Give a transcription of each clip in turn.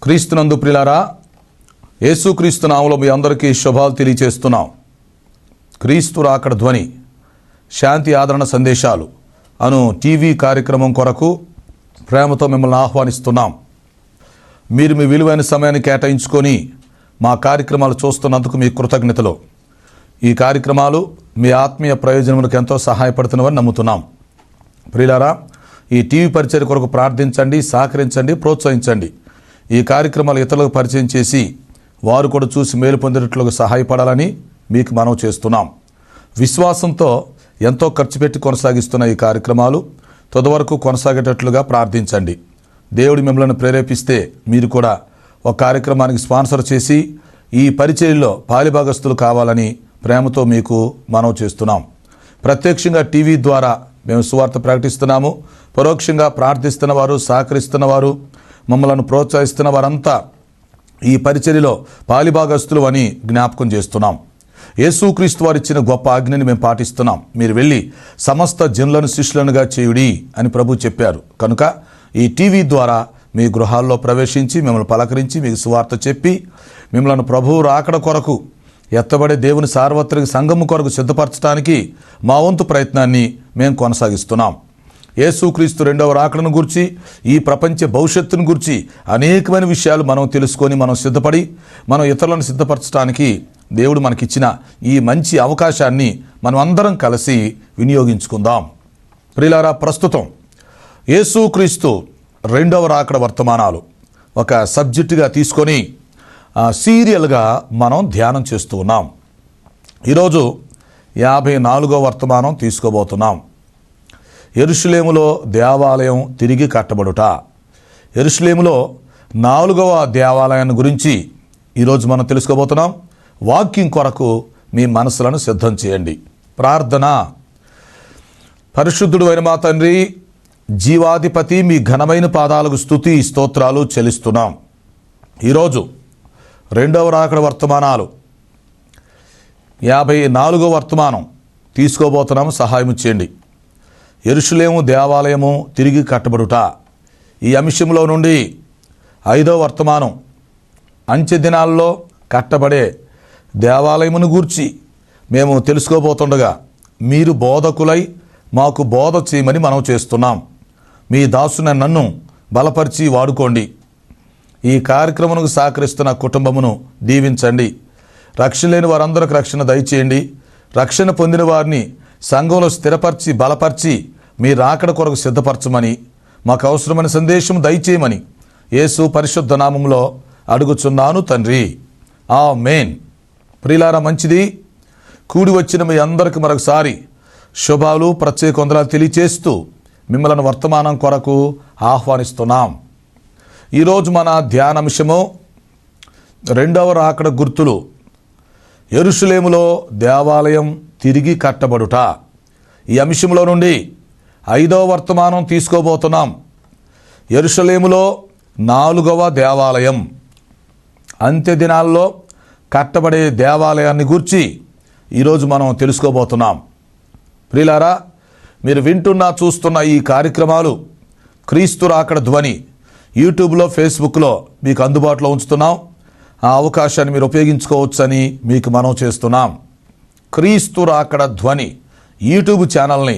క్రీస్తునందు ప్రియులారా, యేసుక్రీస్తు నామములో మీ అందరికీ శుభాలు తెలియజేస్తున్నాం. క్రీస్తు రాకడ ధ్వని శాంతి ఆదరణ సందేశాలు అను టీవీ కార్యక్రమం కొరకు ప్రేమతో మిమ్మల్ని ఆహ్వానిస్తున్నాం. మీరు మీ విలువైన సమయాన్ని కేటాయించుకొని మా కార్యక్రమాలు చూస్తున్నందుకు మీ కృతజ్ఞతలు. ఈ కార్యక్రమాలు మీ ఆత్మీయ ప్రయోజనములకు ఎంతో సహాయపడుతున్నవని నమ్ముతున్నాం. ప్రియులారా, ఈ టీవీ పరిచర్య కొరకు ప్రార్థించండి, సహకరించండి, ప్రోత్సహించండి. ఈ కార్యక్రమాలు ఇతరులకు పరిచయం చేసి వారు కూడా చూసి మేలు పొందేటట్లుగా సహాయపడాలని మీకు మనవి చేస్తున్నాం. విశ్వాసంతో ఎంతో ఖర్చు పెట్టి కొనసాగిస్తున్న ఈ కార్యక్రమాలు తుదవరకు కొనసాగేటట్లుగా ప్రార్థించండి. దేవుడు మిమ్మల్ని ప్రేరేపిస్తే మీరు కూడా ఒక కార్యక్రమానికి స్పాన్సర్ చేసి ఈ పరిచర్యలో పాలిభాగస్తులు కావాలని ప్రేమతో మీకు మనవి చేస్తున్నాం. ప్రత్యక్షంగా టీవీ ద్వారా మేము సువార్త ప్రకటిస్తున్నాము. పరోక్షంగా ప్రార్థిస్తున్న వారు, సహకరిస్తున్నవారు, మమ్మల్ని ప్రోత్సహిస్తున్న వారంతా ఈ పరిచర్యలో పాలిభాగస్తులు అని జ్ఞాపకం చేస్తున్నాం. యేసుక్రీస్తు వారు ఇచ్చిన గొప్ప ఆజ్ఞని మేము పాటిస్తున్నాం. మీరు వెళ్ళి సమస్త జనులను శిష్యులనుగా చేయుడి అని ప్రభు చెప్పారు. కనుక ఈ టీవీ ద్వారా మీ గృహాల్లో ప్రవేశించి మిమ్మల్ని పలకరించి మీకు సువార్త చెప్పి మిమ్మల్ని ప్రభువు రాకడ కొరకు ఎత్తబడే దేవుని సార్వత్రిక సంఘము కొరకు సిద్ధపరచడానికి మా వంతు ప్రయత్నాన్ని మేము కొనసాగిస్తున్నాం. యేసుక్రీస్తు రెండవ రాకడను గురించి, ఈ ప్రపంచ భవిష్యత్తును గురించి అనేకమైన విషయాలు మనం తెలుసుకొని మనం సిద్ధపడి మనం ఇతరులను సిద్ధపరచడానికి దేవుడు మనకిచ్చిన ఈ మంచి అవకాశాన్ని మనం అందరం కలిసి వినియోగించుకుందాం. ప్రియులారా, ప్రస్తుతం యేసుక్రీస్తు రెండవ రాకడ వర్తమానాలు ఒక సబ్జెక్టుగా తీసుకొని సీరియల్గా మనం ధ్యానం చేస్తూ ఉన్నాం. ఈరోజు 54వ వర్తమానం తీసుకోబోతున్నాం. యెరూషలేములో దేవాలయం తిరిగి కట్టబడుట. యెరూషలేములో 4వ దేవాలయాన్ని గురించి ఈరోజు మనం తెలుసుకోబోతున్నాం. వాక్యం కొరకు మీ మనసులను సిద్ధం చేయండి. ప్రార్థన. పరిశుద్ధుడు అయిన మా తండ్రి, జీవాధిపతి, మీ ఘనమైన పాదాలకు స్తుతి స్తోత్రాలు చెల్లిస్తున్నాం. ఈరోజు రెండవ రాకడ వర్తమానాలు 54వ వర్తమానం తీసుకోబోతున్నాము. సహాయం చేయండి. యెరూషలేము దేవాలయము తిరిగి కట్టబడుట. ఈ అంశంలో నుండి 5వ వర్తమానం అంచె దినాల్లో కట్టబడే దేవాలయమును గూర్చి మేము తెలుసుకోబోతుండగా మీరు బోధకులై మాకు బోధ చేయమని మనం చేస్తున్నాం. మీ దాసున నన్ను బలపరిచి వాడుకోండి. ఈ కార్యక్రమమునకు సహకరిస్తున్న కుటుంబమును దీవించండి. రక్షణ లేని వారందరికి రక్షణ దయచేయండి. రక్షణ పొందిన వారిని సంఘంలో స్థిరపరిచి బలపరిచి మీ రాకడ కొరకు సిద్ధపరచమని, మాకు అవసరమైన సందేశం దయచేయమని యేసు పరిశుద్ధ నామములో అడుగుచున్నాను తండ్రి, ఆమేన్. ప్రియులారా, మంచిది. కూడి వచ్చిన మీ అందరికి మరొకసారి శుభాలు, ప్రత్యేక వందనాలు తెలియచేస్తూ మిమ్మల్ని వర్తమానం కొరకు ఆహ్వానిస్తున్నాం. ఈరోజు మన ధ్యానాంశము రెండవ రాకడ గుర్తులు. యెరూషలేములో దేవాలయం తిరిగి కట్టబడుట. ఈ అంశంలో నుండి 5వ వర్తమానం తీసుకోబోతున్నాం. యెరూషలేములో 4వ దేవాలయం, అంత్య దినాల్లో కట్టబడే దేవాలయాన్ని గూర్చి ఈరోజు మనం తెలుసుకోబోతున్నాం. ప్రియులారా, మీరు వింటున్న చూస్తున్న ఈ కార్యక్రమాలు క్రీస్తు రాకడ ధ్వని యూట్యూబ్లో, ఫేస్బుక్లో మీకు అందుబాటులో ఉంచుతున్నాం. ఆ అవకాశాన్ని మీరు ఉపయోగించుకోవచ్చని మీకు మనవి చేస్తున్నాం. క్రీస్తు రాకడ ధ్వని యూట్యూబ్ ఛానల్ని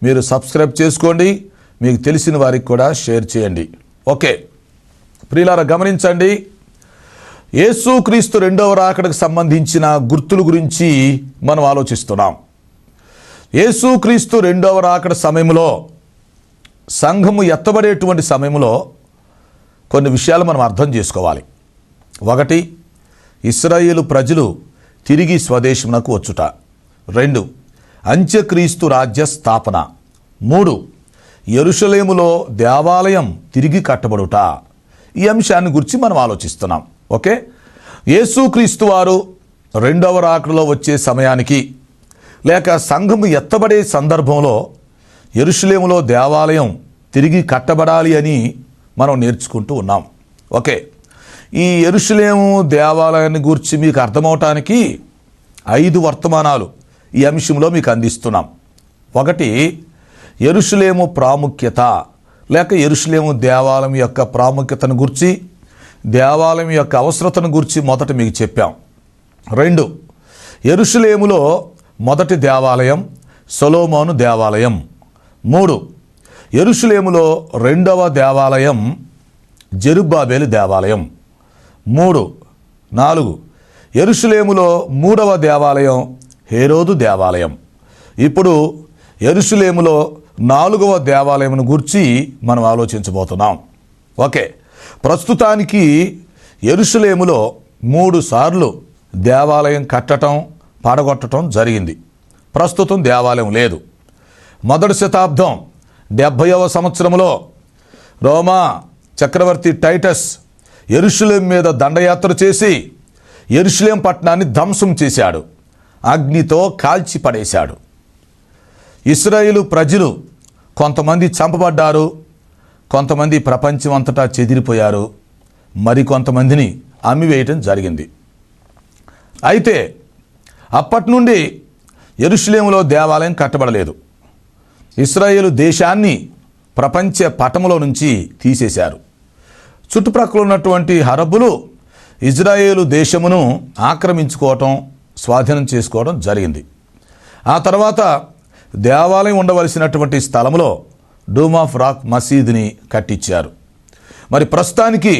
మీరు సబ్స్క్రైబ్ చేసుకోండి. మీకు తెలిసిన వారికి కూడా షేర్ చేయండి. ఓకే ప్రియులారా, గమనించండి. యేసుక్రీస్తు రెండవ రాకడకు సంబంధించిన గుర్తుల గురించి మనం ఆలోచిస్తున్నాం. యేసుక్రీస్తు రెండవ రాకడ సమయంలో, సంఘము ఎత్తబడేటువంటి సమయంలో కొన్ని విషయాలు మనం అర్థం చేసుకోవాలి. 1, ఇశ్రాయేలు ప్రజలు తిరిగి స్వదేశమునకు వచ్చుట. 2, అంత్యక్రీస్తు రాజ్య స్థాపన. 3, యెరూషలేములో దేవాలయం తిరిగి కట్టబడుట. ఈ అంశాన్ని గురించి మనం ఆలోచిస్తున్నాం. ఓకే, యేసుక్రీస్తు వారు రెండవ రాకడలో వచ్చే సమయానికి, లేక సంఘము ఎత్తబడే సందర్భంలో యెరూషలేములో దేవాలయం తిరిగి కట్టబడాలి అని మనం నేర్చుకుంటూ ఉన్నాం. ఓకే, ఈ యెరూషలేము దేవాలయాన్ని గురించి మీకు అర్థమవటానికి 5 వర్తమానాలు ఈ అంశంలో మీకు అందిస్తున్నాం. 1, యెరూషలేము ప్రాముఖ్యత, లేక యెరూషలేము దేవాలయం యొక్క ప్రాముఖ్యతను గురించి దేవాలయం యొక్క అవసరతను గురించి మొదట మీకు చెప్పాం. 2, యెరూషలేములో మొదటి దేవాలయం సొలొమోను దేవాలయం. 3, యెరూషలేములో రెండవ దేవాలయం జెరుబ్బాబెలు దేవాలయం. 4, యెరూషలేములో మూడవ దేవాలయం హేరోదు దేవాలయం. ఇప్పుడు యెరూషలేములో 4వ దేవాలయం గురించి మనం ఆలోచించబోతున్నాం. ఓకే, ప్రస్తుతానికి యెరూషలేములో 3 సార్లు దేవాలయం కట్టడం పడగొట్టడం జరిగింది. ప్రస్తుతం దేవాలయం లేదు. మొదటి శతాబ్దం 70వ సంవత్సరంలో రోమా చక్రవర్తి టైటస్ యెరూషలేం మీద దండయాత్ర చేసి యెరూషలేం పట్టణాన్ని ధ్వంసం చేశాడు, అగ్నితో కాల్చి పడేశాడు. ఇశ్రాయేలు ప్రజలు కొంతమంది చంపబడ్డారు, కొంతమంది ప్రపంచం అంతటా చెదిరిపోయారు, మరికొంతమందిని అమ్మివేయటం జరిగింది. అయితే అప్పటి నుండి యెరూషలేములో దేవాలయం కట్టబడలేదు. ఇశ్రాయేలు దేశాన్ని ప్రపంచ పటములో నుంచి తీసేశారు. చుట్టుప్రక్కల ఉన్నటువంటి అరబ్బులు ఇజ్రాయేలు దేశమును ఆక్రమించుకోవటం, స్వాధీనం చేసుకోవడం జరిగింది. ఆ తర్వాత దేవాలయం ఉండవలసినటువంటి స్థలంలో డూమ్ ఆఫ్ రాక్ మసీదుని కట్టించారు. మరి ప్రస్తుతానికి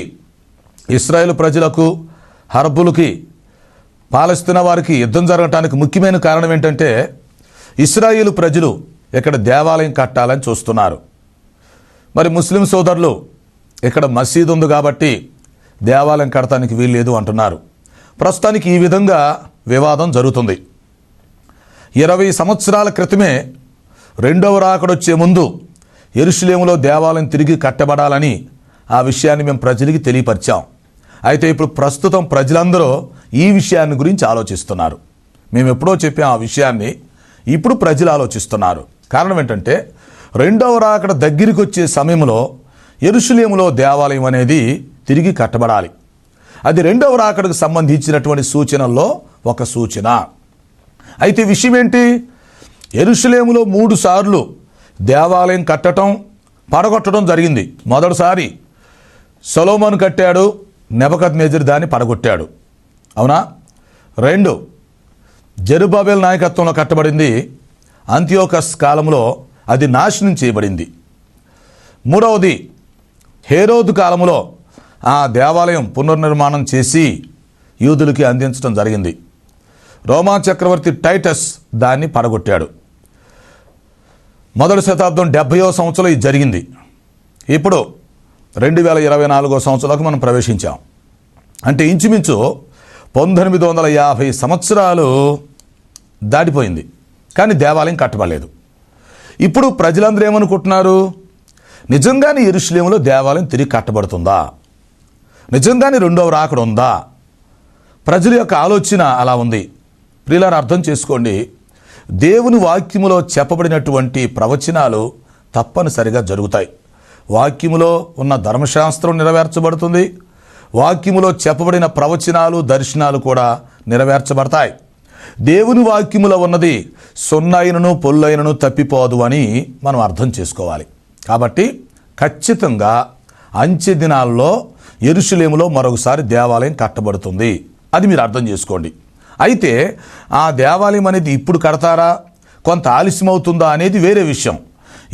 ఇశ్రాయేలు ప్రజలకు అరబ్బులకి పాలస్తీనా వారికి యుద్ధం జరగటానికి ముఖ్యమైన కారణం ఏంటంటే ఇశ్రాయేలు ప్రజలు ఇక్కడ దేవాలయం కట్టాలని చూస్తున్నారు. మరి ముస్లిం సోదరులు ఇక్కడ మసీదు ఉంది కాబట్టి దేవాలయం కట్టడానికి వీల్లేదు అంటున్నారు. ప్రస్తుతానికి ఈ విధంగా వివాదం జరుగుతుంది. 20 సంవత్సరాల క్రితమే రెండవ రాకడొచ్చే ముందు యెరూషలేములో దేవాలయం తిరిగి కట్టబడాలని ఆ విషయాన్ని మేము ప్రజలకి తెలియపరిచాం. అయితే ఇప్పుడు ప్రస్తుతం ప్రజలందరూ ఈ విషయాన్ని గురించి ఆలోచిస్తున్నారు. మేము ఎప్పుడో చెప్పాం ఆ విషయాన్ని, ఇప్పుడు ప్రజలు ఆలోచిస్తున్నారు. కారణం ఏంటంటే రెండవ రాకడ దగ్గరికి వచ్చే సమయంలో యెరూషలేములో దేవాలయం అనేది తిరిగి కట్టబడాలి. అది రెండవ రాకడకు సంబంధించినటువంటి సూచనల్లో ఒక సూచన. అయితే విషయం ఏంటి? యెరూషలేములో 3 సార్లు దేవాలయం కట్టడం పడగొట్టడం జరిగింది. మొదటిసారి సొలొమోను కట్టాడు, నెబుకద్నెజరు దాన్ని పడగొట్టాడు, అవునా? 2, జెరుబ్బాబెలు నాయకత్వంలో కట్టబడింది. అంతియోకస్ కాలంలో అది నాశనం చేయబడింది. 3వది హేరోదు కాలంలో ఆ దేవాలయం పునర్నిర్మాణం చేసి యూదులకి అందించడం జరిగింది. రోమా చక్రవర్తి టైటస్ దాన్ని పడగొట్టాడు. మొదటి శతాబ్దం 70వ సంవత్సరంలో ఇది జరిగింది. ఇప్పుడు 2024వ సంవత్సరంలోకి మనం ప్రవేశించాం. అంటే ఇంచుమించు 1950 సంవత్సరాలు దాటిపోయింది, కానీ దేవాలయం కట్టబడలేదు. ఇప్పుడు ప్రజలందరూ ఏమనుకుంటున్నారు? నిజంగానే యెరూషలేములో దేవాలయం తిరిగి కట్టబడుతుందా? నిజంగానే రెండవ రాకడ ఉందా? ప్రజల యొక్క ఆలోచన అలా ఉంది. ప్రియులారా, అర్థం చేసుకోండి, దేవుని వాక్యములో చెప్పబడినటువంటి ప్రవచనాలు తప్పనిసరిగా జరుగుతాయి. వాక్యములో ఉన్న ధర్మశాస్త్రం నెరవేర్చబడుతుంది. వాక్యములో చెప్పబడిన ప్రవచనాలు, దర్శనాలు కూడా నెరవేర్చబడతాయి. దేవుని వాక్యములో ఉన్నది సున్నైనను పొల్లైనను తప్పిపోదు అని మనం అర్థం చేసుకోవాలి. కాబట్టి ఖచ్చితంగా అంచె దినాల్లో యెరూషలేములో మరొకసారి దేవాలయం కట్టబడుతుంది, అది మీరు అర్థం చేసుకోండి. అయితే ఆ దేవాలయం అనేది ఇప్పుడు కడతారా, కొంత ఆలస్యం అవుతుందా అనేది వేరే విషయం.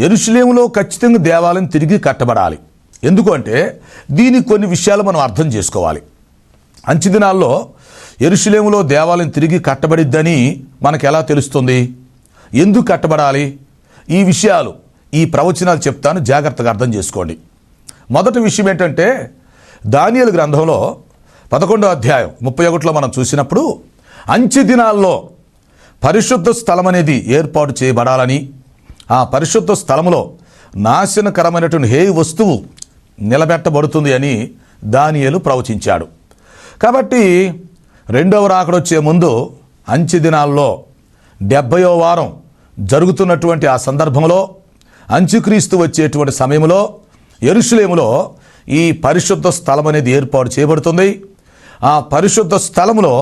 యెరూషలేములో ఖచ్చితంగా దేవాలయం తిరిగి కట్టబడాలి. ఎందుకంటే దీనికి కొన్ని విషయాలు మనం అర్థం చేసుకోవాలి. అంచె దినాల్లో యెరూషలేములో దేవాలయం తిరిగి కట్టబడిద్దని మనకు ఎలా తెలుస్తుంది? ఎందుకు కట్టబడాలి? ఈ విషయాలు, ఈ ప్రవచనాలు చెప్తాను, జాగ్రత్తగా అర్థం చేసుకోండి. మొదటి విషయం ఏంటంటే దానియేలు గ్రంథంలో 11వ అధ్యాయం 31లో మనం చూసినప్పుడు అంచె దినాల్లో పరిశుద్ధ స్థలం అనేది ఏర్పాటు చేయబడాలని, ఆ పరిశుద్ధ స్థలంలో నాశనకరమైనటువంటి ఏ వస్తువు నిలబెట్టబడుతుంది అని దానియేలు ప్రవచించాడు. కాబట్టి రెండవ రాకడొచ్చే ముందు అంచె దినాల్లో 70వ వారం జరుగుతున్నటువంటి ఆ సందర్భంలో, అంత్యక్రీస్తు వచ్చేటువంటి సమయంలో యెరూషలేములో ఈ పరిశుద్ధ స్థలం అనేది ఏర్పాటు చేయబడుతుంది. ఆ పరిశుద్ధ స్థలంలో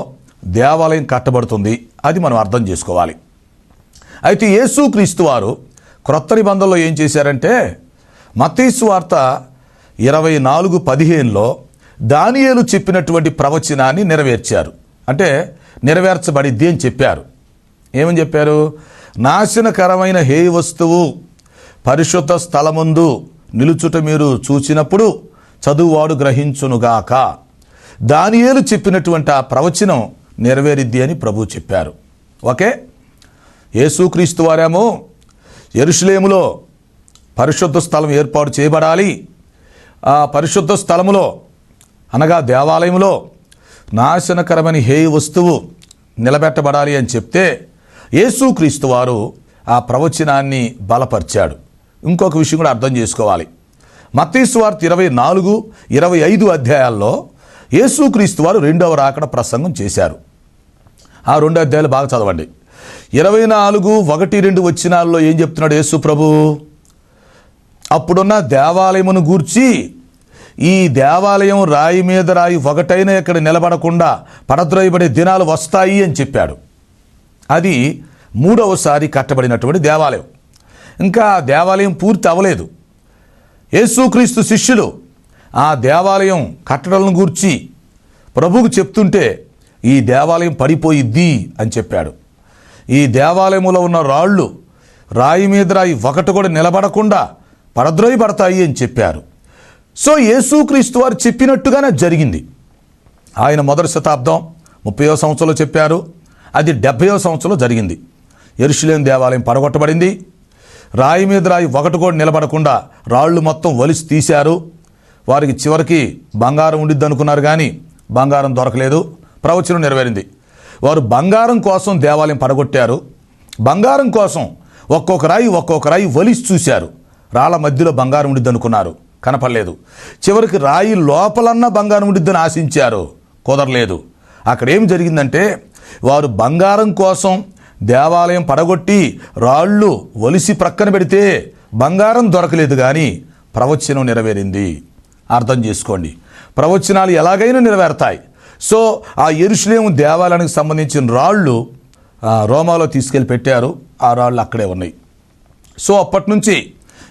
దేవాలయం కట్టబడుతుంది, అది మనం అర్థం చేసుకోవాలి. అయితే యేసుక్రీస్తు వారు క్రొత్త నిబంధనలో ఏం చేశారంటే మత్తయి సువార్త 24:15లో దానియేలు చెప్పినటువంటి ప్రవచనాన్ని నెరవేర్చారు. అంటే నెరవేర్చబడిద్ది అని చెప్పారు. ఏమని చెప్పారు? నాశనకరమైన హేయ వస్తువు పరిశుద్ధ స్థలమందు నిలుచుట మీరు చూచినప్పుడు చదువువాడు గ్రహించునుగాక. దానియేలు చెప్పినటువంటి ఆ ప్రవచనం నెరవేరిద్ది అని ప్రభువు చెప్పారు. ఓకే, యేసుక్రీస్తు వారేమో యెరూషలేములో పరిశుద్ధ స్థలం ఏర్పాటు చేయబడాలి, ఆ పరిశుద్ధ స్థలములో అనగా దేవాలయంలో నాశనకరమైన హేయ వస్తువు నిలబెట్టబడాలి అని చెప్తే యేసుక్రీస్తు వారు ఆ ప్రవచనాన్ని బలపరిచాడు. ఇంకొక విషయం కూడా అర్థం చేసుకోవాలి. మత్తయి సువార్త 24, 25 అధ్యాయాల్లో యేసుక్రీస్తు వారు రెండవ రాకడ ప్రసంగం చేశారు. ఆ 2 అధ్యాయాలు బాగా చదవండి. 24, 1, 2 వచనాల్లో ఏం చెప్తున్నాడు యేసు ప్రభు? అప్పుడున్న దేవాలయమును గూర్చి, ఈ దేవాలయం రాయి మీద రాయి ఒకటైనా ఇక్కడ నిలబడకుండా పడద్రోయబడే దినాలు వస్తాయి అని చెప్పాడు. అది 3వసారి కట్టబడినటువంటి దేవాలయం. ఇంకా దేవాలయం పూర్తి అవ్వలేదు. యేసుక్రీస్తు శిష్యులు ఆ దేవాలయం కట్టడలను గూర్చి ప్రభువుకు చెప్తుంటే ఈ దేవాలయం పడిపోయిద్ది అని చెప్పాడు. ఈ దేవాలయంలో ఉన్న రాళ్ళు రాయి మీద రాయి ఒకటి కూడా నిలబడకుండా పడద్రోయబడతాయి అని చెప్పారు. సో యేసుక్రీస్తు వారు చెప్పినట్టుగానే జరిగింది. ఆయన మొదటి శతాబ్దం 30వ సంవత్సరంలో చెప్పారు. అది 70వ సంవత్సరంలో జరిగింది. యెరూషలేము దేవాలయం పడగొట్టబడింది. రాయి మీద రాయి ఒకటి కూడా నిలబడకుండా రాళ్ళు మొత్తం వలిసి తీశారు. వారికి చివరికి బంగారం ఉండిద్ది అనుకున్నారు, కానీ బంగారం దొరకలేదు. ప్రవచనం నెరవేరింది. వారు బంగారం కోసం దేవాలయం పడగొట్టారు. బంగారం కోసం ఒక్కొక్క రాయి వలిసి చూశారు. రాళ్ళ మధ్యలో బంగారం ఉండిద్ది అనుకున్నారు, కనపడలేదు. చివరికి రాయి లోపలన్నా బంగారం ఉండిద్దని ఆశించారు, కుదరలేదు. అక్కడ ఏం జరిగిందంటే వారు బంగారం కోసం దేవాలయం పడగొట్టి రాళ్ళు ఒలిసి ప్రక్కన పెడితే బంగారం దొరకలేదు, కానీ ప్రవచనం నెరవేరింది. అర్థం చేసుకోండి, ప్రవచనాలు ఎలాగైనా నెరవేరుతాయి. సో ఆ యెరూషలేము దేవాలయానికి సంబంధించిన రాళ్ళు రోమాలో తీసుకెళ్ళి పెట్టారు. ఆ రాళ్ళు అక్కడే ఉన్నాయి. సో అప్పటి నుంచి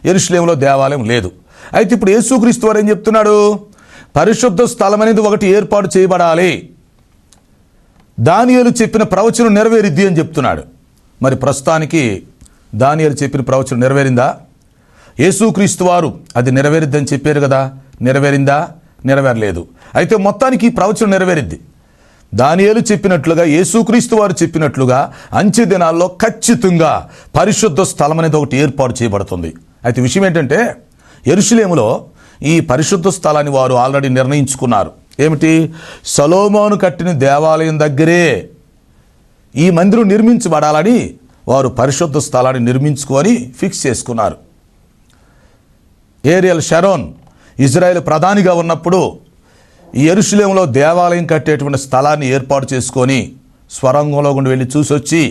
యెరూషలేములో దేవాలయం లేదు. అయితే ఇప్పుడు యేసుక్రీస్తు వారు ఏం చెప్తున్నాడు? పరిశుద్ధ స్థలం అనేది ఒకటి ఏర్పాటు చేయబడాలి, దానియేలు చెప్పిన ప్రవచనం నెరవేరిద్ది అని చెప్తున్నాడు. మరి ప్రస్తుతానికి దానియేలు చెప్పిన ప్రవచనం నెరవేరిందా? యేసుక్రీస్తు వారు అది నెరవేరిద్దని చెప్పారు కదా, నెరవేరిందా? నెరవేరలేదు. అయితే మొత్తానికి ఈ ప్రవచనం నెరవేరిద్ది. దానియేలు చెప్పినట్లుగా, యేసుక్రీస్తు వారు చెప్పినట్లుగా అంచె దినాల్లో ఖచ్చితంగా పరిశుద్ధ స్థలం అనేది ఒకటి ఏర్పాటు చేయబడుతుంది. అయితే విషయం ఏంటంటే యెరూషలేములో ఈ పరిశుద్ధ స్థలాన్ని వారు ఆల్రెడీ నిర్ణయించుకున్నారు. ఏమిటి? సొలొమోను కట్టిన దేవాలయం దగ్గరే ఈ మందిరం నిర్మించబడాలని వారు పరిశుద్ధ స్థలాన్ని నిర్మించుకొని ఫిక్స్ చేసుకున్నారు. ఏరియల్ షరోన్ ఇజ్రాయెల్ ప్రధానిగా ఉన్నప్పుడు ఈ యెరూషలేములో దేవాలయం కట్టేటువంటి స్థలాన్ని ఏర్పాటు చేసుకొని స్వరంగంలో గుండి వెళ్ళి చూసొచ్చి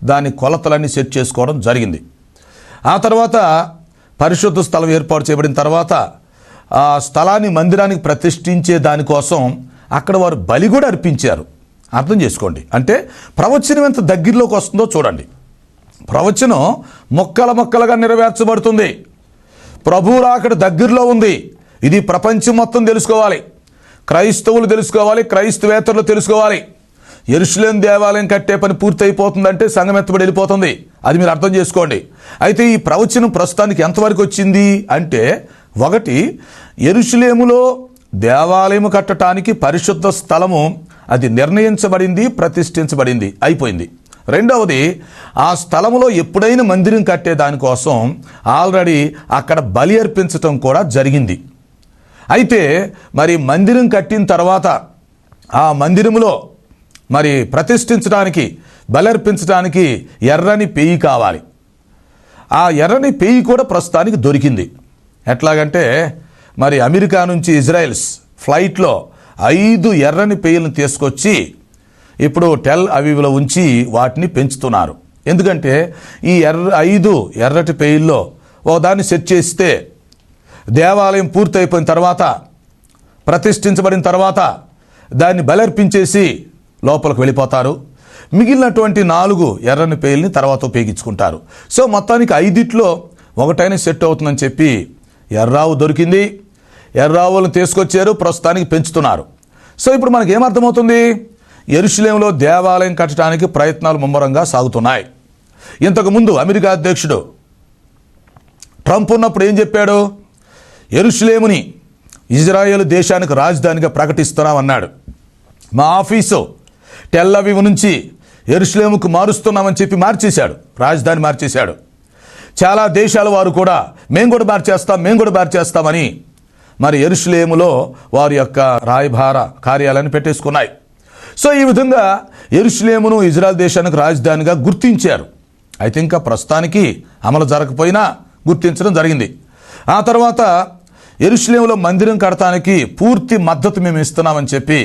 దాని కొలతలన్నీ సెట్ చేసుకోవడం జరిగింది. ఆ తర్వాత పరిశుద్ధ స్థలం ఏర్పాటు చేయబడిన తర్వాత ఆ స్థలాన్ని మందిరానికి ప్రతిష్ఠించే దానికోసం అక్కడ వారు బలి కూడా అర్పించారు. అర్థం చేసుకోండి, అంటే ప్రవచనం ఎంత దగ్గరలోకి వస్తుందో చూడండి. ప్రవచనం మొక్కలుగా నెరవేర్చబడుతుంది. ప్రభువు రాకడ దగ్గరలో ఉంది. ఇది ప్రపంచం మొత్తం తెలుసుకోవాలి, క్రైస్తవులు తెలుసుకోవాలి, క్రైస్తవేతరులు తెలుసుకోవాలి. యెరూషలేము దేవాలయం కట్టే పని పూర్తి అయిపోతుందంటే సంఘం ఎత్తబడి వెళ్ళిపోతుంది. అది మీరు అర్థం చేసుకోండి. అయితే ఈ ప్రవచనం ప్రస్తుతానికి ఎంతవరకు వచ్చింది అంటే, ఒకటి, యెరూషలేములో దేవాలయం కట్టడానికి పరిశుద్ధ స్థలము అది నిర్ణయించబడింది, ప్రతిష్ఠించబడింది, అయిపోయింది. రెండవది, ఆ స్థలములో ఎప్పుడైనా మందిరం కట్టే దానికోసం ఆల్రెడీ అక్కడ బలి అర్పించటం కూడా జరిగింది. అయితే మరి మందిరం కట్టిన తర్వాత ఆ మందిరములో మరి ప్రతిష్ఠించడానికి, బలర్పించడానికి ఎర్రని పెయ్యి కావాలి. ఆ ఎర్రని పెయ్యి కూడా ప్రస్తుతానికి దొరికింది. ఎట్లాగంటే మరి అమెరికా నుంచి ఇజ్రాయెల్స్ ఫ్లైట్లో 5 ఎర్రని పెయ్యలను తీసుకొచ్చి ఇప్పుడు టెల్ అవీవ్లో ఉంచి వాటిని పెంచుతున్నారు. ఎందుకంటే ఈ 5 ఎర్రటి పెయ్యిల్లో ఓ దాన్ని సెట్ చేస్తే దేవాలయం పూర్తయిపోయిన తర్వాత, ప్రతిష్ఠించబడిన తర్వాత దాన్ని బలర్పించేసి లోపలికి వెళ్ళిపోతారు. మిగిలినటువంటి 4 ఎర్రని పేర్లని తర్వాత ఉపయోగించుకుంటారు. సో మొత్తానికి 5 ఒకటైనా సెట్ అవుతుందని చెప్పి ఎర్రావు దొరికింది. ఎర్రావులను తీసుకొచ్చారు, ప్రస్తుతానికి పెంచుతున్నారు. సో ఇప్పుడు మనకి ఏమర్థమవుతుంది? యెరూషలేములో దేవాలయం కట్టడానికి ప్రయత్నాలు ముమ్మరంగా సాగుతున్నాయి. ఇంతకుముందు అమెరికా అధ్యక్షుడు ట్రంప్ ఉన్నప్పుడు ఏం చెప్పాడు? యెరూషలేముని ఇజ్రాయేల్ దేశానికి రాజధానిగా ప్రకటిస్తున్నామన్నాడు. మా ఆఫీసు టెల్ అవీవ్ నుంచి యెరూషలేముకు మారుస్తున్నామని చెప్పి మార్చేశాడు, రాజధాని మార్చేశాడు. చాలా దేశాల వారు కూడా మేము కూడా మార్చేస్తామని మరి యెరూషలేములో వారి యొక్క రాయబార కార్యాలయాన్ని పెట్టేసుకున్నాయి. సో ఈ విధంగా యెరూషలేమును ఇజ్రాయెల్ దేశానికి రాజధానిగా గుర్తించారు. అయితే ఇంకా ప్రస్తుతానికి అమలు జరగకపోయినా గుర్తించడం జరిగింది. ఆ తర్వాత యెరూషలేములో మందిరం కడటానికి పూర్తి మద్దతు మేము ఇస్తున్నామని చెప్పి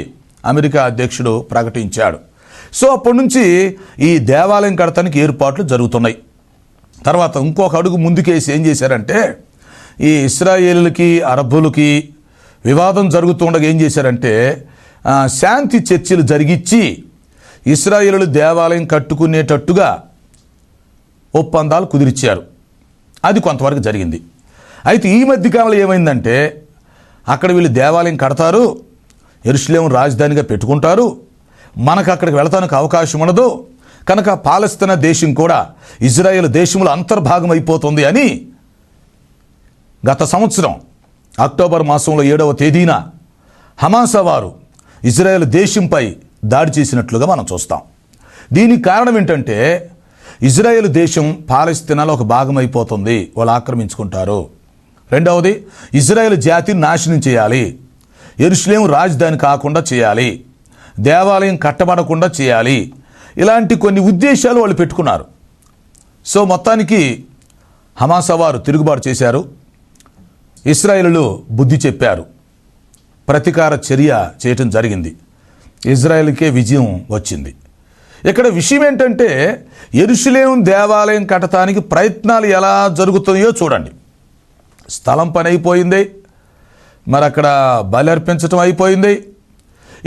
అమెరికా అధ్యక్షుడు ప్రకటించాడు. సో అప్పటి నుంచి ఈ దేవాలయం కడటానికి ఏర్పాట్లు జరుగుతున్నాయి. తర్వాత ఇంకొక అడుగు ముందుకేసి ఏం చేశారంటే, ఈ ఇశ్రాయేలులకి అరబ్బులకి వివాదం జరుగుతుండగా ఏం చేశారంటే శాంతి చర్చలు జరిగించి ఇశ్రాయేలులు దేవాలయం కట్టుకునేటట్టుగా ఒప్పందాలు కుదిరిచ్చారు. అది కొంతవరకు జరిగింది. అయితే ఈ మధ్యకాలంలో ఏమైందంటే, అక్కడ వీళ్ళు దేవాలయం కడతారు, యెరూషలేము రాజధానిగా పెట్టుకుంటారు, మనకు అక్కడికి వెళతానికి అవకాశం ఉండదు కనుక పాలస్తీనా దేశం కూడా ఇజ్రాయేల్ దేశంలో అంతర్భాగం అయిపోతుంది అని గత సంవత్సరం అక్టోబర్ మాసంలో 7వ తేదీన హమాసా వారు ఇజ్రాయేల్ దేశంపై దాడి చేసినట్లుగా మనం చూస్తాం. దీనికి కారణం ఏంటంటే, ఇజ్రాయేల్ దేశం పాలస్తీనాలో ఒక భాగం అయిపోతుంది, వాళ్ళు ఆక్రమించుకుంటారు. రెండవది, ఇజ్రాయేల్ జాతిని నాశనం చేయాలి, యెరూషలేము రాజధాని కాకుండా చేయాలి, దేవాలయం కట్టబడకుండా చేయాలి, ఇలాంటి కొన్ని ఉద్దేశాలు వాళ్ళు పెట్టుకున్నారు. సో మొత్తానికి హమాసా వారు తిరుగుబాటు చేశారు, ఇశ్రాయేలులు బుద్ధి చెప్పారు, ప్రతీకార చర్య చేయటం జరిగింది, ఇజ్రాయెల్కే విజయం వచ్చింది. ఇక్కడ విషయం ఏంటంటే, యెరూషలేము దేవాలయం కట్టడానికి ప్రయత్నాలు ఎలా జరుగుతున్నాయో చూడండి. స్థలం పని అయిపోయింది, మరి అక్కడ బలి అర్పించటం అయిపోయింది.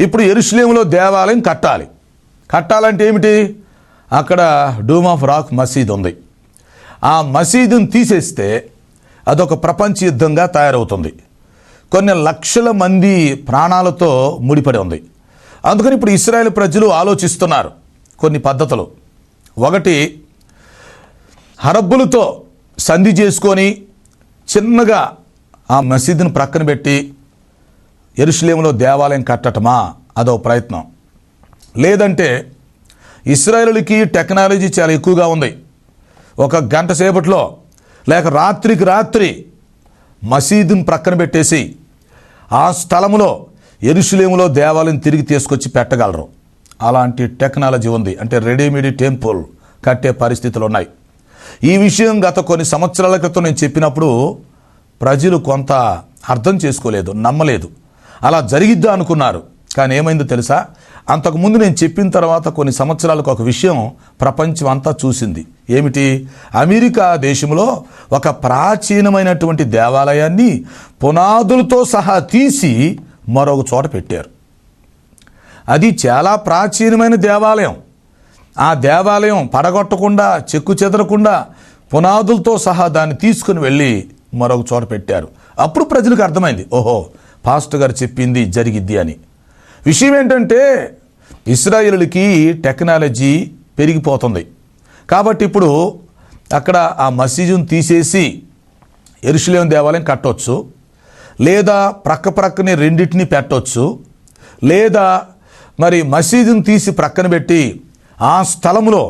ఇప్పుడు యెరూషలేములో దేవాలయం కట్టాలంటే ఏమిటి? అక్కడ డూమ్ ఆఫ్ రాక్ మసీద్ ఉంది. ఆ మసీదును తీసేస్తే అదొక ప్రపంచ యుద్ధంగా తయారవుతుంది. కొన్ని లక్షల మంది ప్రాణాలతో ముడిపడి ఉంది. అందుకని ఇప్పుడు ఇశ్రాయేల్ ప్రజలు ఆలోచిస్తున్నారు కొన్ని పద్ధతులు. ఒకటి, అరబ్బులతో సంధి చేసుకొని చిన్నగా ఆ మసీదును ప్రక్కన పెట్టి యెరూషలేములో దేవాలయం కట్టటమా, అదో ప్రయత్నం. లేదంటే ఇశ్రాయేలుకి టెక్నాలజీ చాలా ఎక్కువగా ఉంది, ఒక గంట సేపట్లో లేక రాత్రికి రాత్రి మసీదును ప్రక్కన పెట్టేసి ఆ స్థలంలో యెరూషలేములో దేవాలయం తిరిగి తీసుకొచ్చి పెట్టగలరు. అలాంటి టెక్నాలజీ ఉంది. అంటే రెడీమేడ్ టెంపుల్ కట్టే పరిస్థితులు ఉన్నాయి. ఈ విషయం గత కొన్ని సంవత్సరాల క్రితం నేను చెప్పినప్పుడు ప్రజలు కొంత అర్థం చేసుకోలేదు, నమ్మలేదు. అలా జరిగిద్దా అనుకున్నారు. కానీ ఏమైందో తెలుసా? అంతకుముందు నేను చెప్పిన తర్వాత కొన్ని సంవత్సరాలకు ఒక విషయం ప్రపంచం అంతా చూసింది. ఏమిటి? అమెరికా దేశంలో ఒక ప్రాచీనమైనటువంటి దేవాలయాన్ని పునాదులతో సహా తీసి మరొక చోట పెట్టారు. అది చాలా ప్రాచీనమైన దేవాలయం. ఆ దేవాలయం పడగొట్టకుండా, చెక్కు చెదరకుండా పునాదులతో సహా దాన్ని తీసుకుని వెళ్ళి మరొక చోట పెట్టారు. అప్పుడు ప్రజలకు అర్థమైంది, ఓహో, పాస్టర్ గారు చెప్పింది జరిగిద్ది అని. విషయం ఏంటంటే, ఇశ్రాయేలులకి టెక్నాలజీ పెరిగిపోతుంది కాబట్టి ఇప్పుడు అక్కడ ఆ మసీదును తీసేసి యెరూషలేము దేవాలయం కట్టవచ్చు, లేదా ప్రక్కనే రెండింటిని పెట్టవచ్చు, లేదా మరి మసీదును తీసి ప్రక్కన పెట్టి ఆ స్థలంలో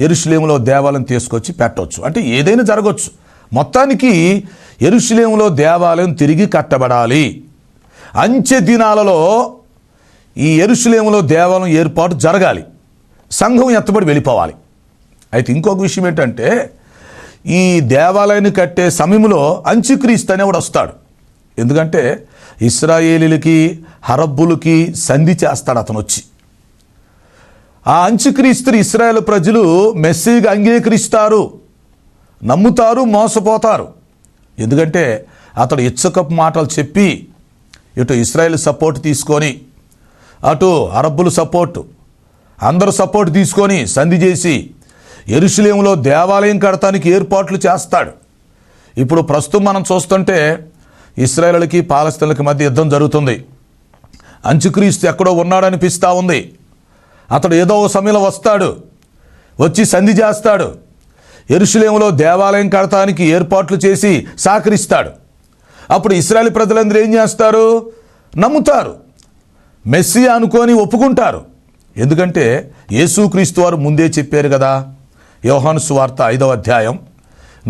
యెరూషలేములో దేవాలయం తీసుకొచ్చి పెట్టవచ్చు. అంటే ఏదైనా జరగవచ్చు. మొత్తానికి యెరూషలేములో దేవాలయం తిరిగి కట్టబడాలి. అంచె దినాలలో ఈ యెరూషలేములో దేవాలయం ఏర్పాటు జరగాలి, సంఘం ఎత్తబడి వెళ్ళిపోవాలి. అయితే ఇంకొక విషయం ఏంటంటే, ఈ దేవాలయాన్ని కట్టే సమయంలో అంత్యక్రీస్తు అనేవాడు వస్తాడు. ఎందుకంటే ఇశ్రాయేలీలకి అరబ్బులకి సంధి చేస్తాడు అతను వచ్చి. ఆ అంత్యక్రీస్తుని ఇశ్రాయేల్ ప్రజలు మెస్సీగా అంగీకరిస్తారు, నమ్ముతారు, మోసపోతారు. ఎందుకంటే అతడు ఇచ్చకపు మాటలు చెప్పి ఇటు ఇశ్రాయేల్ సపోర్ట్ తీసుకొని, అటు అరబ్బులు సపోర్టు, అందరూ సపోర్ట్ తీసుకొని సంధి చేసి యెరూషలేములో దేవాలయం కడతానికి ఏర్పాట్లు చేస్తాడు. ఇప్పుడు ప్రస్తుతం మనం చూస్తుంటే ఇశ్రాయేలుకి పాలస్తీనాలకి మధ్య యుద్ధం జరుగుతుంది. అంత్యక్రీస్తు ఎక్కడో ఉన్నాడనిపిస్తూ ఉంది. అతడు ఏదో ఒక సమయంలో వస్తాడు, వచ్చి సంధి చేస్తాడు, యెరూషలేములో దేవాలయం కడతానికి ఏర్పాట్లు చేసి సహకరిస్తాడు. అప్పుడు ఇశ్రాయేలు ప్రజలందరూ ఏం చేస్తారు? నమ్ముతారు, మెస్సియా అనుకొని ఒప్పుకుంటారు. ఎందుకంటే యేసుక్రీస్తు వారు ముందే చెప్పారు కదా. యోహాను సువార్త 5వ అధ్యాయం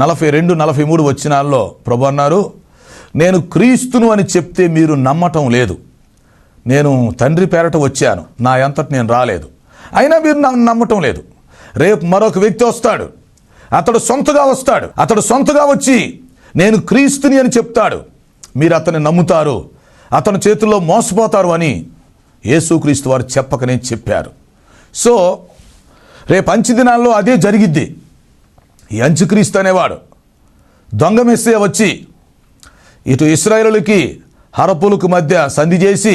42-43 వచనాల్లో ప్రభు అన్నారు, నేను క్రీస్తును అని చెప్తే మీరు నమ్మటం లేదు. నేను తండ్రి పేరట వచ్చాను, నా అంతట నేను రాలేదు, అయినా మీరు నమ్మటం లేదు. రేపు మరొక వ్యక్తి వస్తాడు, అతడు సొంతగా వచ్చి నేను క్రీస్తుని అని చెప్తాడు, మీరు అతన్ని నమ్ముతారు, అతని చేతుల్లో మోసపోతారు అని యేసుక్రీస్తు వారు చెప్పకనే చెప్పారు. సో రేపు అంచె దినాల్లో అదే జరిగిద్ది. ఈ అంత్యక్రీస్తు అనేవాడు దొంగ మెస్సియా వచ్చి ఇటు ఇశ్రాయేలుకి హరపులకు మధ్య సంధి చేసి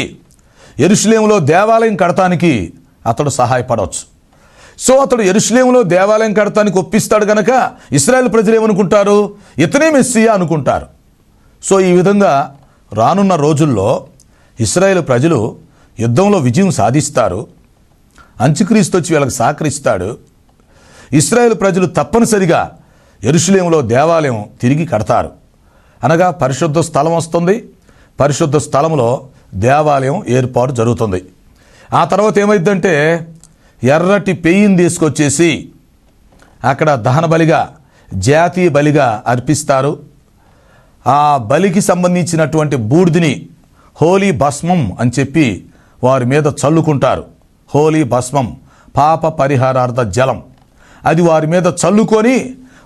యెరూషలేములో దేవాలయం కడతానికి అతడు సహాయపడవచ్చు. సో అతడు యెరూషలేములో దేవాలయం కడతానికి ఒప్పిస్తాడు కనుక ఇశ్రాయేలు ప్రజలు ఏమనుకుంటారు? ఇతనే మెస్సియా అనుకుంటారు. సో ఈ విధంగా రానున్న రోజుల్లో ఇశ్రాయేలు ప్రజలు యుద్ధంలో విజయం సాధిస్తారు. అంత్యక్రీస్తు వచ్చి వీళ్ళకి సహకరిస్తాడు. ఇశ్రాయేలు ప్రజలు తప్పనిసరిగా యెరూషలేములో దేవాలయం తిరిగి కడతారు. అనగా పరిశుద్ధ స్థలం వస్తుంది, పరిశుద్ధ స్థలంలో దేవాలయం ఏర్పాటు జరుగుతుంది. ఆ తర్వాత ఏమైందంటే ఎర్రటి పెయ్యిని తీసుకొచ్చేసి అక్కడ దహన బలిగా, జాతీయ బలిగా అర్పిస్తారు. ఆ బలికి సంబంధించినటువంటి బూడిదని హోలీ భస్మం అని చెప్పి వారి మీద చల్లుకుంటారు. హోలీ భస్మం, పాప పరిహారార్థ జలం, అది వారి మీద చల్లుకొని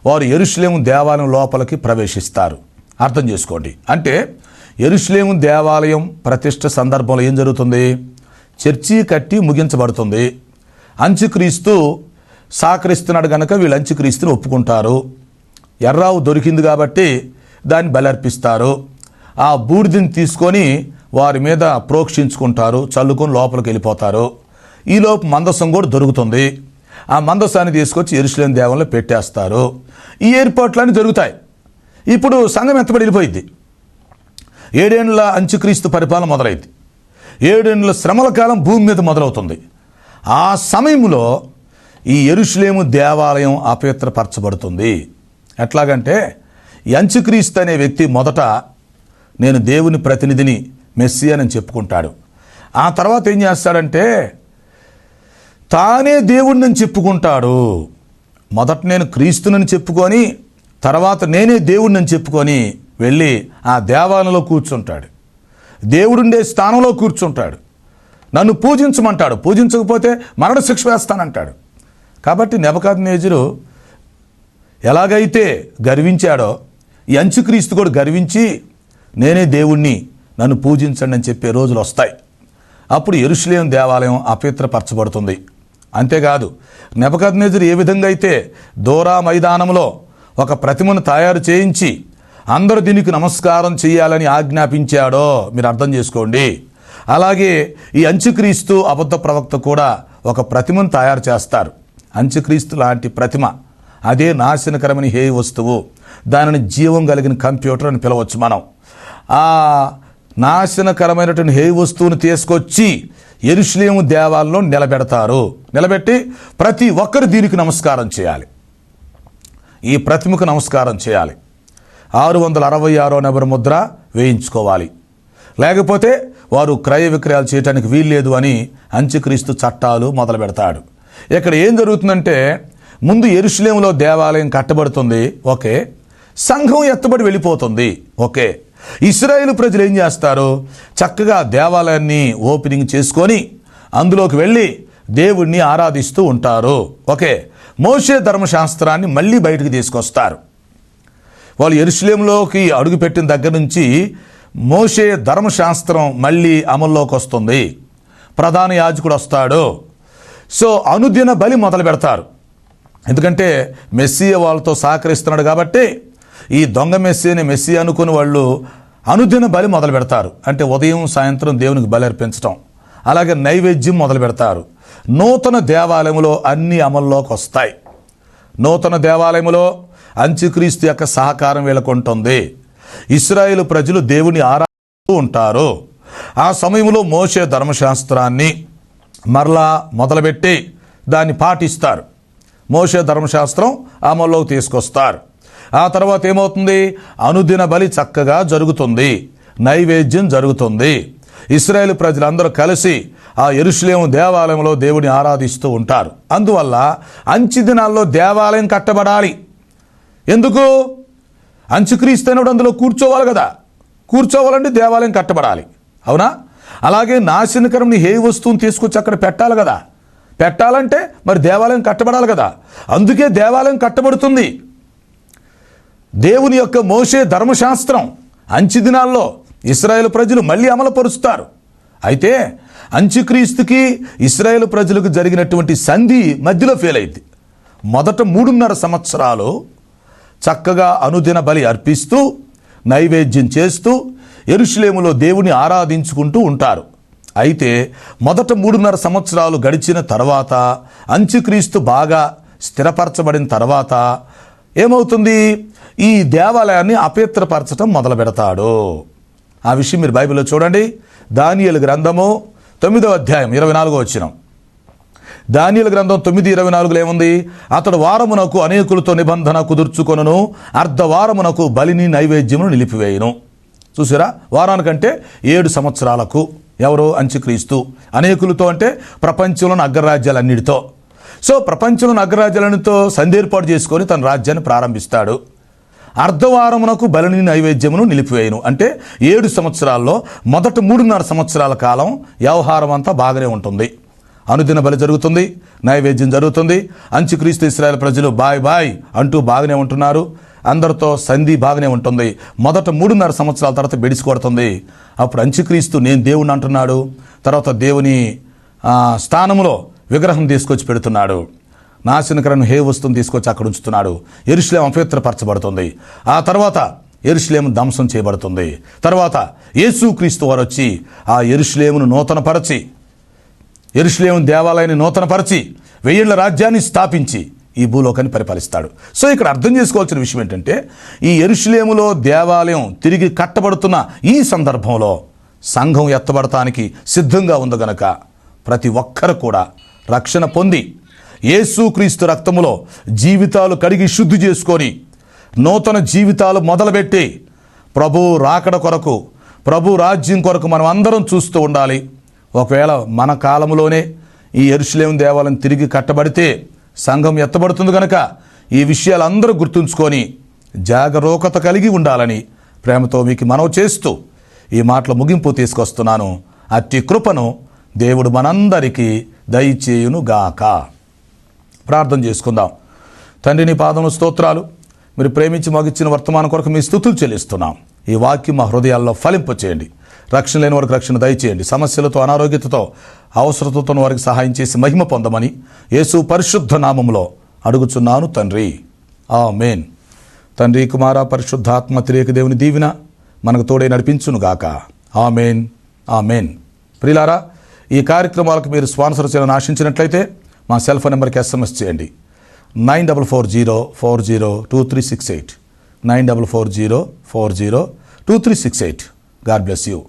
వారు యెరూషలేము దేవాలయం లోపలికి ప్రవేశిస్తారు. అర్థం చేసుకోండి. అంటే యెరూషలేము దేవాలయం ప్రతిష్ఠ సందర్భంలో ఏం జరుగుతుంది? చర్చి కట్టి ముగించబడుతుంది. అంత్యక్రీస్తు సహకరిస్తున్నాడు కనుక వీళ్ళు అంత్యక్రీస్తుని ఒప్పుకుంటారు. ఎర్రావు దొరికింది కాబట్టి దాన్ని బలర్పిస్తారు. ఆ బూడిదని తీసుకొని వారి మీద ప్రోక్షించుకుంటారు, చల్లుకొని లోపలికి వెళ్ళిపోతారు. ఈలోపు మందసం కూడా దొరుకుతుంది. ఆ మందసాన్ని తీసుకొచ్చి యెరూషలేము దేవాలయంలో పెట్టేస్తారు. ఈ ఏర్పాట్లన్నీ జరుగుతాయి. ఇప్పుడు సంఘం ఎత్తబడి వెళ్ళిపోయింది. 7 ఏళ్ల అంత్యక్రీస్తు పరిపాలన మొదలైంది. 7 ఏళ్ల శ్రమల కాలం భూమి మీద మొదలవుతుంది. ఆ సమయంలో ఈ యెరూషలేము దేవాలయం అపవిత్రపరచబడుతుంది. ఎట్లాగంటే ఈ అంత్యక్రీస్తు అనే వ్యక్తి మొదట నేను దేవుని ప్రతినిధిని, మెస్సియాని చెప్పుకుంటాడు. ఆ తర్వాత ఏం చేస్తాడంటే తానే దేవుడిని చెప్పుకుంటాడు. మొదట నేను క్రీస్తునని చెప్పుకొని తర్వాత నేనే దేవుడిని చెప్పుకొని వెళ్ళి ఆ దేవాలయంలో కూర్చుంటాడు. దేవుడుండే స్థానంలో కూర్చుంటాడు. నన్ను పూజించమంటాడు, పూజించకపోతే మరణ శిక్ష వేస్తానంటాడు. కాబట్టి నెబుకద్నెజరు ఎలాగైతే గర్వించాడో ఈ అంత్యక్రీస్తు కూడా గర్వించి నేనే దేవుణ్ణి, నన్ను పూజించండి అని చెప్పే రోజులు వస్తాయి. అప్పుడు యెరూషలేము దేవాలయం అపవిత్రపరచబడుతుంది. అంతేకాదు నెబుకద్నెజరు ఏ విధంగా అయితే దోరా మైదానంలో ఒక ప్రతిమను తయారు చేయించి అందరూ దీనికి నమస్కారం చేయాలని ఆజ్ఞాపించాడో మీరు అర్థం చేసుకోండి. అలాగే ఈ అంత్యక్రీస్తు అబద్ధ ప్రవక్త కూడా ఒక ప్రతిమను తయారు చేస్తారు. అంత్యక్రీస్తు లాంటి ప్రతిమ, అదే నాశనకరమైన హేయ వస్తువు. దానిని జీవం కలిగిన కంప్యూటర్ అని పిలవచ్చు మనం. ఆ నాశనకరమైనటువంటి హేయ వస్తువును తీసుకొచ్చి యెరూషలేము దేవాలయంలో నిలబెడతారు. నిలబెట్టి ప్రతి ఒక్కరు దీనికి నమస్కారం చేయాలి, ఈ ప్రతిమకు నమస్కారం చేయాలి. 666వ నెంబర్ ముద్ర వేయించుకోవాలి. లేకపోతే వారు క్రయ విక్రయాలు చేయడానికి వీల్లేదు అని అంత్యక్రీస్తు చట్టాలు మొదలు పెడతాడు. ఇక్కడ ఏం జరుగుతుందంటే ముందు యెరూషలేములో దేవాలయం కట్టబడుతుంది, ఓకే. సంఘం ఎత్తబడి వెళ్ళిపోతుంది, ఓకే. ఇశ్రాయేలు ప్రజలు ఏం చేస్తారు? చక్కగా దేవాలయాన్ని ఓపెనింగ్ చేసుకొని అందులోకి వెళ్ళి దేవుణ్ణి ఆరాధిస్తూ ఉంటారు, ఓకే. మోషే ధర్మశాస్త్రాన్ని మళ్ళీ బయటకు తీసుకొస్తారు. వాళ్ళు యెరూషలేములోకి అడుగుపెట్టిన దగ్గర నుంచి మోషే ధర్మశాస్త్రం మళ్ళీ అమల్లోకి వస్తుంది. ప్రధాన యాజకుడు వస్తాడు. సో అనుదిన బలి మొదలు పెడతారు. ఎందుకంటే మెస్సియా వాళ్ళతో సహకరిస్తున్నాడు కాబట్టి ఈ దొంగ మెస్సియాని మెస్సియా అనుకుని వాళ్ళు అనుదిన బలి మొదలు పెడతారు. అంటే ఉదయం సాయంత్రం దేవునికి బలి అర్పించడం, అలాగే నైవేద్యం మొదలు పెడతారు. నూతన దేవాలయంలో అన్ని అమల్లోకి వస్తాయి. నూతన దేవాలయంలో అంత్యక్రీస్తు యొక్క సహకారం వీళ్ళకు ఉంటుంది. ఇశ్రాయేలు ప్రజలు దేవుని ఆరాధిస్తూ ఉంటారు. ఆ సమయంలో మోషే ధర్మశాస్త్రాన్ని మరలా మొదలుపెట్టి దాన్ని పాటిస్తారు. మోషే ధర్మశాస్త్రం అమల్లోకి తీసుకొస్తారు. ఆ తర్వాత ఏమవుతుంది? అనుదిన బలి చక్కగా జరుగుతుంది, నైవేద్యం జరుగుతుంది. ఇశ్రాయేలు ప్రజలందరూ కలిసి ఆ యెరూషలేము దేవాలయంలో దేవుని ఆరాధిస్తూ ఉంటారు. అందువల్ల అంచె దినాల్లో దేవాలయం కట్టబడాలి. ఎందుకు? అంచుక్రీస్తునుడు అందులో కూర్చోవాలి కదా. కూర్చోవాలంటే దేవాలయం కట్టబడాలి, అవునా? అలాగే నాశనకరం ఏ వస్తువుని తీసుకొచ్చి అక్కడ పెట్టాలి కదా. పెట్టాలంటే మరి దేవాలయం కట్టబడాలి కదా. అందుకే దేవాలయం కట్టబడుతుంది. దేవుని యొక్క మోషే ధర్మశాస్త్రం అంచె దినాల్లో ఇశ్రాయేలు ప్రజలు మళ్ళీ అమలుపరుస్తారు. అయితే అంత్యక్రీస్తుకి ఇశ్రాయేలు ప్రజలకు జరిగినటువంటి సంధి మధ్యలో ఫెయిల్ అయింది. మొదట 3.5 సంవత్సరాలు చక్కగా అనుదిన బలి అర్పిస్తూ నైవేద్యం చేస్తూ యెరూషలేములో దేవుని ఆరాధించుకుంటూ ఉంటారు. అయితే మొదట 3.5 సంవత్సరాలు గడిచిన తర్వాత అంత్యక్రీస్తు బాగా స్థిరపరచబడిన తర్వాత ఏమవుతుంది? ఈ దేవాలయాన్ని అపవిత్రపరచడం మొదలు పెడతాడు. ఆ విషయం మీరు బైబిల్లో చూడండి. దానియేలు గ్రంథము 9వ అధ్యాయం 24వ వచనం. దానియేలు గ్రంథం 9:24లో ఏముంది? అతడు వారమునకు అనేకులతో నిబంధన కుదుర్చుకొనును, అర్ధవారమునకు బలిని నైవేద్యమును నిలిపివేయును. చూసారా? వారానికంటే 7 సంవత్సరాలకు. ఎవరు? అంత్యక్రీస్తు. అనేకులతో అంటే ప్రపంచంలోని అగ్రరాజ్యాలన్నిటితో. సో ప్రపంచంలోని అగ్రరాజ్యాలన్నిటితో సంధి ఏర్పాటు చేసుకొని తన రాజ్యాన్ని ప్రారంభిస్తాడు. అర్ధవారమునకు బలిని నైవేద్యమును నిలిపివేయును అంటే 7 సంవత్సరాల్లో మొదట 3.5 సంవత్సరాల కాలం వ్యవహారం అంతా బాగానే ఉంటుంది. అనుదిన బలి జరుగుతుంది, నైవేద్యం జరుగుతుంది. అంత్యక్రీస్తు ఇశ్రాయేలు ప్రజలు బాయ్ బాయ్ అంటూ బాగానే ఉంటున్నారు. అందరితో సంధి బాగానే ఉంటుంది. మొదట 3.5 సంవత్సరాల తర్వాత బెడిసి కొడుతుంది. అప్పుడు అంత్యక్రీస్తు నేను దేవుణ్ణి అంటున్నాడు. తర్వాత దేవుని స్థానంలో విగ్రహం తీసుకొచ్చి పెడుతున్నాడు. నాశనకరమైన హే వస్తువుని తీసుకొచ్చి అక్కడ ఉంచుతున్నాడు. యెరూషలేము అపవిత్రపరచబడుతుంది. ఆ తర్వాత యెరూషలేము ధ్వంసం చేయబడుతుంది. తర్వాత యేసుక్రీస్తు వారు వచ్చి ఆ యెరూషలేమును నూతనపరచి, యెరూషలేము దేవాలయాన్ని నూతనపరచి 1000 ఏళ్ల రాజ్యాన్ని స్థాపించి ఈ భూలోకాన్ని పరిపాలిస్తాడు. సో ఇక్కడ అర్థం చేసుకోవాల్సిన విషయం ఏంటంటే, ఈ యెరూషలేములో దేవాలయం తిరిగి కట్టబడుతున్న ఈ సందర్భంలో సంఘం ఎత్తబడటానికి సిద్ధంగా ఉంది గనక ప్రతి ఒక్కరు కూడా రక్షణ పొంది యేసుక్రీస్తు రక్తములో జీవితాలు కడిగి శుద్ధి చేసుకొని నూతన జీవితాలు మొదలుపెట్టి ప్రభు రాకడ కొరకు, ప్రభు రాజ్యం కొరకు మనం అందరం చూస్తూ ఉండాలి. ఒకవేళ మన కాలంలోనే ఈ యెరూషలేము దేవాలయం తిరిగి కట్టబడితే సంఘం ఎత్తబడుతుంది కనుక ఈ విషయాలు అందరూ గుర్తుంచుకొని జాగరూకత కలిగి ఉండాలని ప్రేమతో మీకు మనవి చేస్తూ ఈ మాటల ముగింపు తీసుకొస్తున్నాను. అట్టి కృపను దేవుడు మనందరికీ దయచేయునుగాక. ప్రార్థన చేసుకుందాం. తండ్రి, నీ పాదముల స్తోత్రాలు. మీరు ప్రేమించి మాకిచ్చిన వర్తమానం కొరకు మీ స్తుతులు చెల్లిస్తున్నాం. ఈ వాక్యం మా హృదయాల్లో ఫలింపచేయండి. రక్షణ లేని వారికి రక్షణ దయచేయండి. సమస్యలతో, అనారోగ్యతతో, అవసరతతో వారికి సహాయం చేసి మహిమ పొందమని యేసు పరిశుద్ధ నామములో అడుగుచున్నాను తండ్రి. ఆమేన్. తండ్రి, కుమార, పరిశుద్ధాత్మ త్రియేక దేవుని దీవెన మనకు తోడే నడిపించునుగాక. ఆమేన్, ఆమేన్. ప్రియులారా, ఈ కార్యక్రమాలకు మీరు స్పాన్సర్ చేయాలని ఆశించినట్లయితే మా సెల్ ఫోన్ నెంబర్కి SMS చేయండి. 9440402368 9440402368. God bless you.